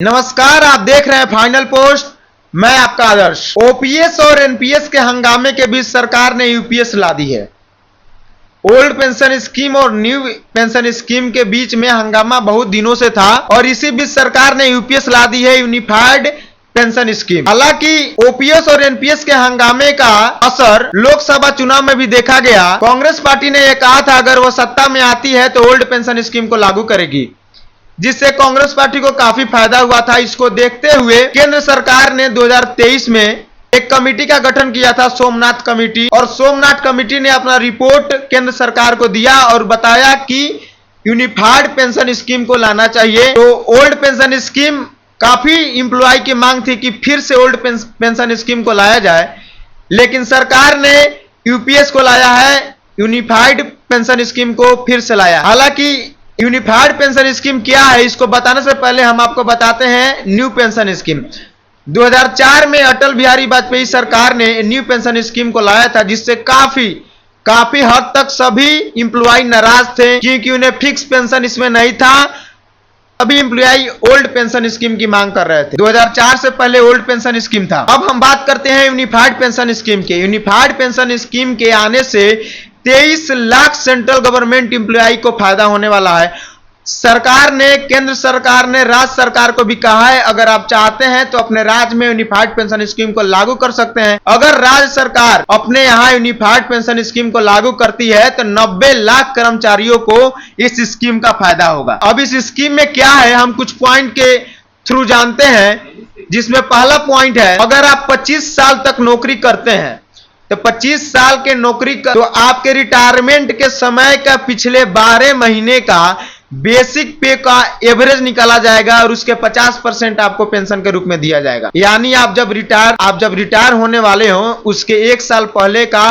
नमस्कार, आप देख रहे हैं फाइनल पोस्ट। मैं आपका आदर्श। ओपीएस और एनपीएस के हंगामे के बीच सरकार ने यूपीएस ला दी है। ओल्ड पेंशन स्कीम और न्यू पेंशन स्कीम के बीच में हंगामा बहुत दिनों से था और इसी बीच सरकार ने यूपीएस ला दी है, यूनिफाइड पेंशन स्कीम। हालांकि ओपीएस और एनपीएस के हंगामे का असर लोकसभा चुनाव में भी देखा गया। कांग्रेस पार्टी ने यह कहा था अगर वो सत्ता में आती है तो ओल्ड पेंशन स्कीम को लागू करेगी, जिससे कांग्रेस पार्टी को काफी फायदा हुआ था। इसको देखते हुए केंद्र सरकार ने 2023 में एक कमेटी का गठन किया था, सोमनाथ कमेटी, और सोमनाथ कमेटी ने अपना रिपोर्ट केंद्र सरकार को दिया और बताया कि यूनिफाइड पेंशन स्कीम को लाना चाहिए। तो ओल्ड पेंशन स्कीम, काफी इंप्लॉय की मांग थी कि फिर से ओल्ड पेंशन स्कीम को लाया जाए, लेकिन सरकार ने यूपीएस को लाया है, यूनिफाइड पेंशन स्कीम को फिर से लाया। हालांकि यूनिफाइड पेंशन स्कीम क्या है, इसको बताने से पहले हम आपको बताते हैं न्यू पेंशन स्कीम। 2004 में अटल बिहारी वाजपेयी सरकार ने न्यू पेंशन स्कीम को लाया था, जिससे काफी हद तक सभी इंप्लॉय नाराज थे, क्योंकि उन्हें फिक्स पेंशन इसमें नहीं था। सभी इंप्लॉय ओल्ड पेंशन स्कीम की मांग कर रहे थे। 2004 से पहले ओल्ड पेंशन स्कीम था। अब हम बात करते हैं यूनिफाइड पेंशन स्कीम के। यूनिफाइड पेंशन स्कीम के आने से 23 लाख सेंट्रल गवर्नमेंट इंप्लॉय को फायदा होने वाला है। सरकार ने, केंद्र सरकार ने राज्य सरकार को भी कहा है अगर आप चाहते हैं तो अपने राज्य में यूनिफाइड पेंशन स्कीम को लागू कर सकते हैं। अगर राज्य सरकार अपने यहां यूनिफाइड पेंशन स्कीम को लागू करती है तो 90 लाख कर्मचारियों को इस स्कीम का फायदा होगा। अब इस स्कीम में क्या है, हम कुछ पॉइंट के थ्रू जानते हैं, जिसमें पहला पॉइंट है, अगर आप 25 साल तक नौकरी करते हैं तो 25 साल के नौकरी तो आपके रिटायरमेंट के समय का पिछले 12 महीने का बेसिक पे का एवरेज निकाला जाएगा और उसके 50% आपको पेंशन के रूप में दिया जाएगा। यानी आप जब रिटायर होने वाले हो, उसके 1 साल पहले का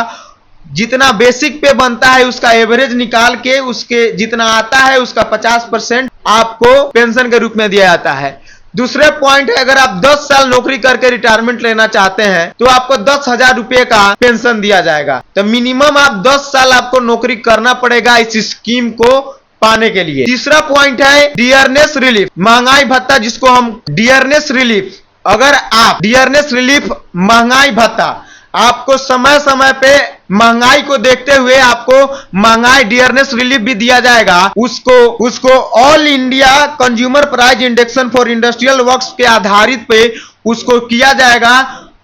जितना बेसिक पे बनता है उसका एवरेज निकाल के उसके जितना आता है उसका 50% आपको पेंशन के रूप में दिया जाता है। दूसरे पॉइंट है, अगर आप 10 साल नौकरी करके रिटायरमेंट लेना चाहते हैं तो आपको 10,000 रुपए का पेंशन दिया जाएगा। तो मिनिमम आप 10 साल आपको नौकरी करना पड़ेगा इस स्कीम को पाने के लिए। तीसरा पॉइंट है डियरनेस रिलीफ, महंगाई भत्ता, जिसको हम डियरनेस रिलीफ, अगर आप डियरनेस रिलीफ महंगाई भत्ता, आपको समय समय पे महंगाई को देखते हुए आपको महंगाई डियरनेस रिलीफ भी दिया जाएगा। उसको all India consumer price induction for industrial works के आधारित पे उसको किया जाएगा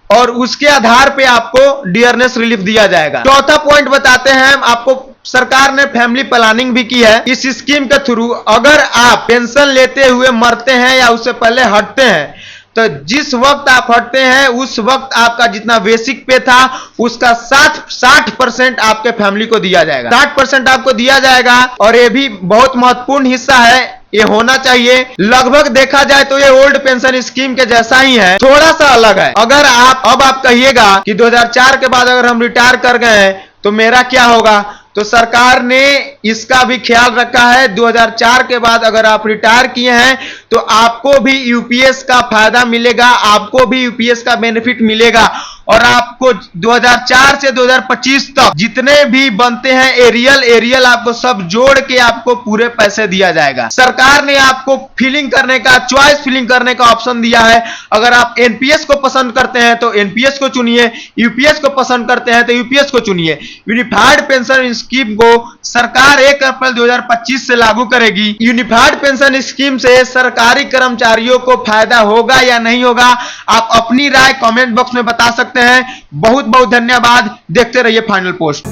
और उसके आधार पे आपको डियरनेस रिलीफ दिया जाएगा। चौथा पॉइंट बताते हैं आपको, सरकार ने फैमिली प्लानिंग भी की है इस स्कीम के थ्रू। अगर आप पेंशन लेते हुए मरते हैं या उससे पहले हटते हैं तो जिस वक्त आप हटते हैं उस वक्त आपका जितना बेसिक पे था उसका 60% आपके फैमिली को दिया जाएगा। 60% आपको दिया जाएगा और ये भी बहुत महत्वपूर्ण हिस्सा है, ये होना चाहिए। लगभग देखा जाए तो ये ओल्ड पेंशन स्कीम के जैसा ही है, थोड़ा सा अलग है। अगर आप कहिएगा कि 2004 के बाद अगर हम रिटायर कर गए हैं तो मेरा क्या होगा, तो सरकार ने इसका भी ख्याल रखा है। 2004 के बाद अगर आप रिटायर किए हैं तो आपको भी यूपीएस का फायदा मिलेगा, आपको भी यूपीएस का बेनिफिट मिलेगा और आपको 2004 से 2025 तक जितने भी बनते हैं एरियल आपको सब जोड़ के आपको पूरे पैसे दिया जाएगा। सरकार ने आपको फिलिंग करने का, चॉइस फिलिंग करने का ऑप्शन दिया है। अगर आप एनपीएस को पसंद करते हैं तो एनपीएस को चुनिए, यूपीएस को पसंद करते हैं तो यूपीएस को चुनिए। यूनिफाइड पेंशन स्कीम को सरकार 1 अप्रैल 2025 से लागू करेगी। यूनिफाइड पेंशन स्कीम से सरकारी कर्मचारियों को फायदा होगा या नहीं होगा, आप अपनी राय कमेंट बॉक्स में बता सकते हैं। बहुत बहुत धन्यवाद। देखते रहिए फाइनल पोस्ट।